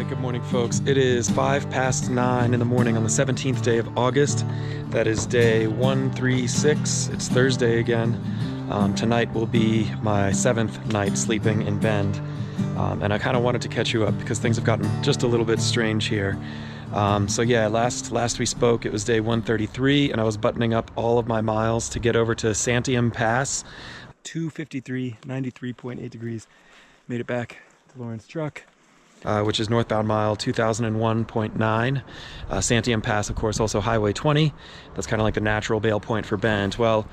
Alright, good morning folks. It is 9:05 in the morning on the 17th day of August. That is day 136. It's Thursday again. Tonight will be my 7th night sleeping in Bend. And I kind of wanted to catch you up because things have gotten just a little bit strange here. So yeah, last we spoke, it was day 133 and I was buttoning up all of my miles to get over to Santiam Pass. 253, 93.8 degrees. Made it back to Lauren's truck. Which is northbound mile 2001.9. Santiam Pass, of course, also Highway 20. That's kind of like the natural bail point for Bend. Well,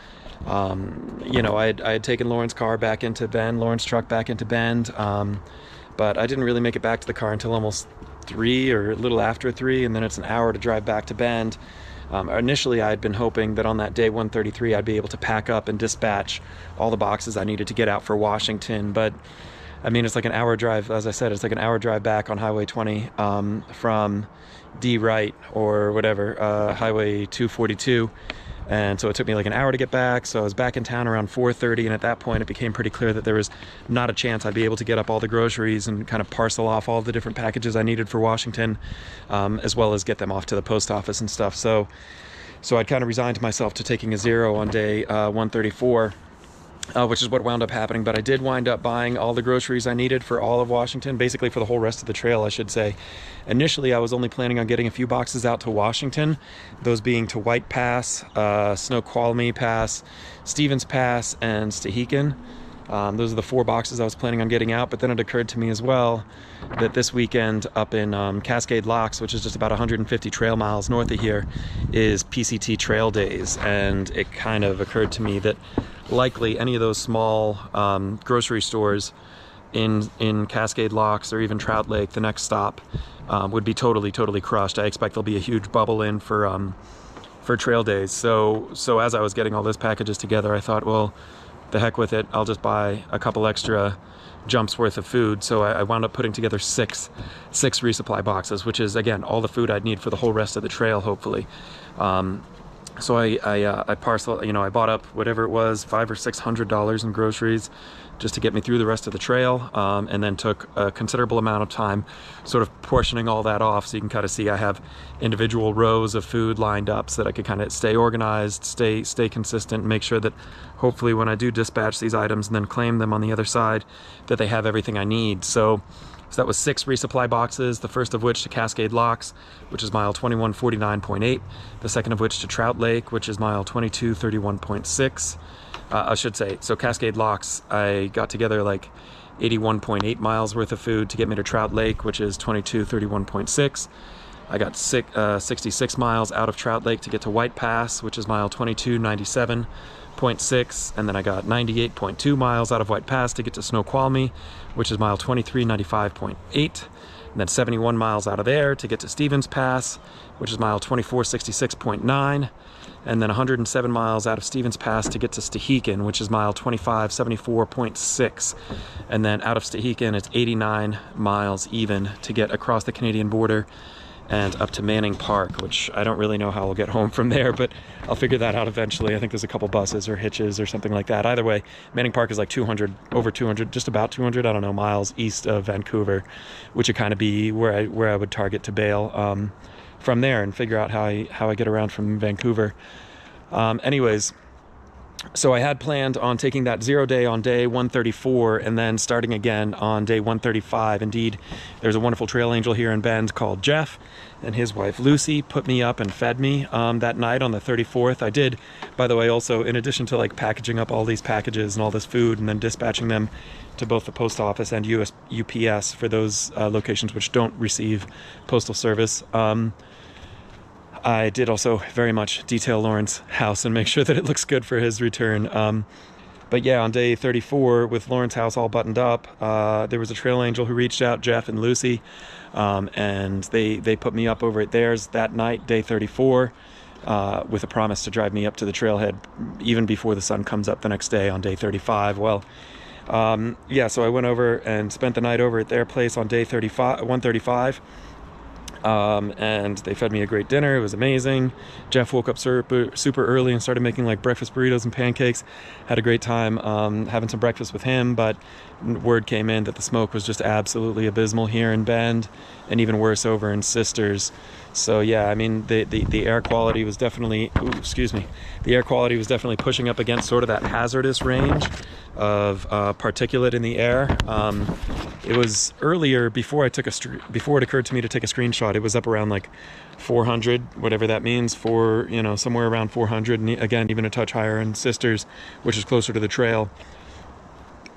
you know, I had taken Lauren's car back into Bend, Lauren's truck back into Bend, but I didn't really make it back to the car until almost 3 or a little after 3, and then it's an hour to drive back to Bend. Initially, I had been hoping that on that day 133, I'd be able to pack up and dispatch all the boxes I needed to get out for Washington, but I mean, it's like an hour drive, as I said, it's like an hour drive back on Highway 20 from D Right or whatever, Highway 242. And so it took me like an hour to get back. So I was back in town around 4:30. And at that point, it became pretty clear that there was not a chance I'd be able to get up all the groceries and kind of parcel off all the different packages I needed for Washington, as well as get them off to the post office and stuff. So I'd kind of resigned myself to taking a zero on day 134. Which is what wound up happening, but I did wind up buying all the groceries I needed for all of Washington, basically for the whole rest of the trail, I should say. Initially, I was only planning on getting a few boxes out to Washington, those being to White Pass, Snoqualmie Pass, Stevens Pass, and Stehekin. Those are the 4 boxes I was planning on getting out, but then it occurred to me as well that this weekend up in Cascade Locks, which is just about 150 trail miles north of here, is PCT Trail Days, and it kind of occurred to me that likely any of those small grocery stores in Cascade Locks or even Trout Lake, the next stop, would be totally crushed. I expect there'll be a huge bubble in for Trail Days. So as I was getting all those packages together, I thought, well, the heck with it, I'll just buy a couple extra jumps worth of food. So I wound up putting together six resupply boxes, which is, again, all the food I'd need for the whole rest of the trail, hopefully. So I parcel, you know, I bought up whatever it was, $500 or $600 in groceries just to get me through the rest of the trail, and then took a considerable amount of time sort of portioning all that off. So you can kind of see I have individual rows of food lined up so that I could kind of stay organized, stay consistent, make sure that hopefully when I do dispatch these items and then claim them on the other side, that they have everything I need. So that was 6 resupply boxes, the first of which to Cascade Locks, which is mile 2149.8, the second of which to Trout Lake, which is mile 2231.6. I should say, so Cascade Locks, I got together like 81.8 miles worth of food to get me to Trout Lake, which is 2231.6. I got 66 miles out of Trout Lake to get to White Pass, which is mile 2297.6, and then I got 98.2 miles out of White Pass to get to Snoqualmie, which is mile 2395.8, and then 71 miles out of there to get to Stevens Pass, which is mile 2466.9, and then 107 miles out of Stevens Pass to get to Stehekin, which is mile 2574.6, and then out of Stehekin it's 89 miles even to get across the Canadian border and up to Manning Park, which I don't really know how I'll get home from there, but I'll figure that out eventually. I think there's a couple buses or hitches or something like that. Either way, Manning Park is like 200, over 200, just about 200, I don't know, miles east of Vancouver, which would kind of be where I would target to bail from there and figure out how I get around from Vancouver. Anyways, so I had planned on taking that 0 day on day 134 and then starting again on day 135. Indeed, there's a wonderful trail angel here in Bend called Jeff, and his wife Lucy put me up and fed me that night on the 34th. I did, by the way, also, in addition to like packaging up all these packages and all this food and then dispatching them to both the post office and UPS for those locations which don't receive postal service, I did also very much detail Lauren's house and make sure that it looks good for his return. But yeah, on day 34, with Lauren's house all buttoned up, there was a trail angel who reached out, Jeff and Lucy, and they put me up over at theirs that night, day 34, with a promise to drive me up to the trailhead even before the sun comes up the next day on day 35. Well, yeah, so I went over and spent the night over at their place on day 135. and they fed me a great dinner. It was amazing. Jeff woke up super early and started making like breakfast burritos and pancakes. Had a great time having some breakfast with him, but word came in that the smoke was just absolutely abysmal here in Bend, and even worse over in Sisters. So yeah, I mean, the air quality was definitely, the air quality was definitely pushing up against sort of that hazardous range of particulate in the air. It was earlier, before it occurred to me to take a screenshot, it was up around like 400, whatever that means, somewhere around 400, and again, even a touch higher in Sisters, which is closer to the trail.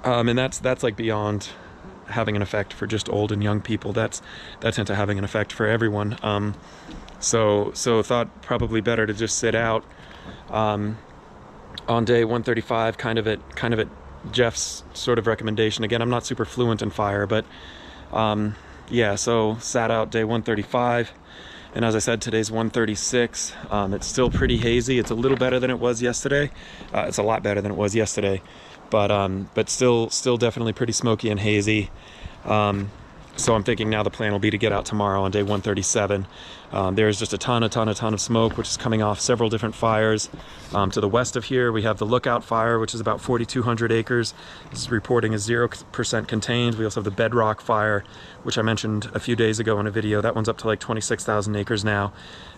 And that's like beyond having an effect for just old and young people. That's into having an effect for everyone. So thought probably better to just sit out on day 135, kind of at Jeff's sort of recommendation. Again, I'm not super fluent in fire, but yeah, so sat out day 135, and as I said, today's 136. It's still pretty hazy. It's a little better than it was yesterday. It's a lot better than it was yesterday, but still definitely pretty smoky and hazy. So I'm thinking now the plan will be to get out tomorrow on day 137. There's just a ton of smoke, which is coming off several different fires. To the west of here, we have the Lookout Fire, which is about 4,200 acres. This is reporting as 0% contained. We also have the Bedrock Fire, which I mentioned a few days ago in a video. That one's up to like 26,000 acres now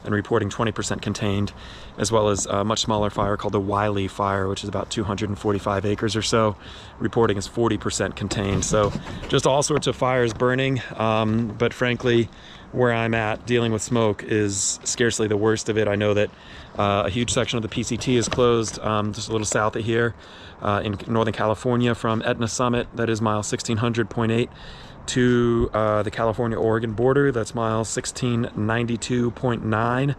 and reporting 20% contained, as well as a much smaller fire called the Wiley Fire, which is about 245 acres or so, reporting as 40% contained. So just all sorts of fires burning, but frankly, where I'm at dealing with smoke is scarcely the worst of it. I know that a huge section of the PCT is closed just a little south of here in Northern California, from Etna Summit, that is mile 1600.8, to the California-Oregon border, that's mile 1692.9.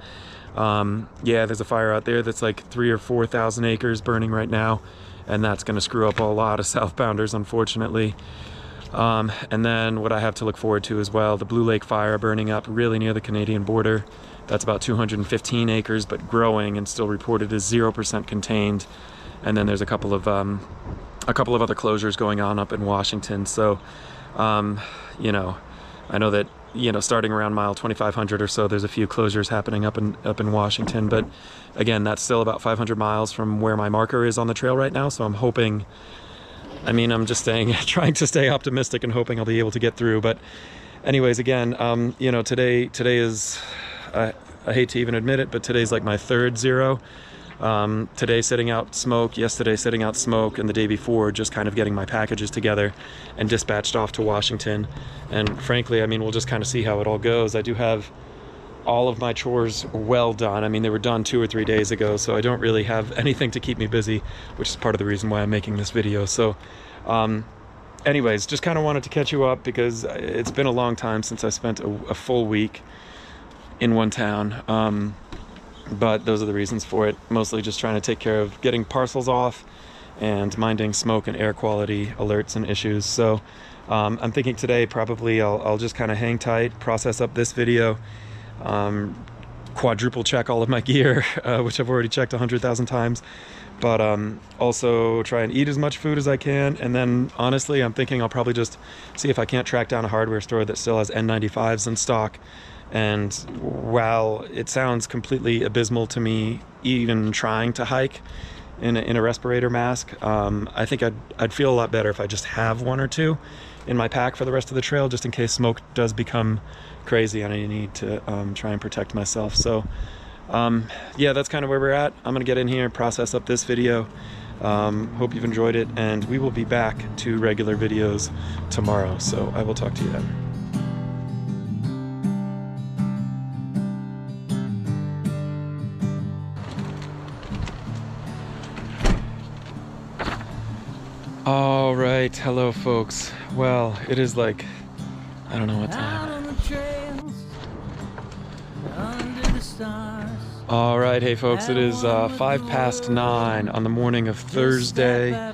Yeah, there's a fire out there that's like 3,000 or 4,000 acres burning right now, and that's going to screw up a lot of southbounders, unfortunately. And then what I have to look forward to as well, the Blue Lake Fire burning up really near the Canadian border. That's about 215 acres, but growing and still reported as 0% contained. And then there's a couple of other closures going on up in Washington. So, you know, I know that, you know, starting around mile 2,500 or so, there's a few closures happening up in Washington. But again, that's still about 500 miles from where my marker is on the trail right now. So I'm hoping, I'm just trying to stay optimistic and hoping I'll be able to get through. But anyways, again, you know, today is, I hate to even admit it, but today's like my third zero. Today sitting out smoke, yesterday sitting out smoke, and the day before just kind of getting my packages together and dispatched off to Washington. And frankly, we'll just kind of see how it all goes. I do have all of my chores well done. They were done 2 or 3 days ago, so I don't really have anything to keep me busy, which is part of the reason why I'm making this video. So anyways, just kind of wanted to catch you up because it's been a long time since I spent a full week in one town. But those are the reasons for it. Mostly just trying to take care of getting parcels off and minding smoke and air quality alerts and issues. So I'm thinking today probably I'll just kind of hang tight, process up this video, quadruple check all of my gear, which I've already checked 100,000 times, but also try and eat as much food as I can. And then honestly, I'm thinking I'll probably just see if I can't track down a hardware store that still has N95s in stock. And while it sounds completely abysmal to me even trying to hike in a respirator mask, I think I'd feel a lot better if I just have 1 or 2 in my pack for the rest of the trail, just in case smoke does become crazy and I need to try and protect myself. So yeah, that's kind of where we're at. I'm gonna get in here, process up this video. Hope you've enjoyed it, and we will be back to regular videos tomorrow. So I will talk to you then. All right, hello folks. Well, it is like, I don't know what time. All right, hey folks, it is 5 past 9 on the morning of Thursday. I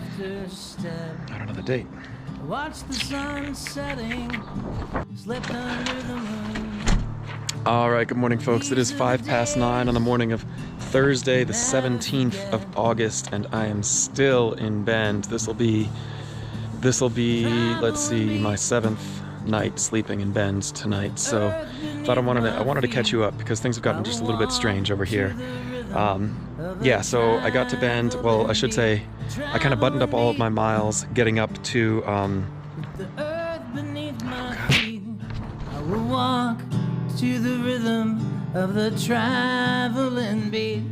don't know the date. Watch the sun setting, slipped under the moon. All right, good morning folks. It is 5 past 9 on the morning of Thursday, the 17th of August, and I am still in Bend. This will be, let's see, my seventh night sleeping in Bend tonight, so thought I wanted to catch you up because things have gotten just a little bit strange over here. Yeah, so I got to Bend. Well, I should say I kind of buttoned up all of my miles getting up to walk to the rhythm of the traveling beat.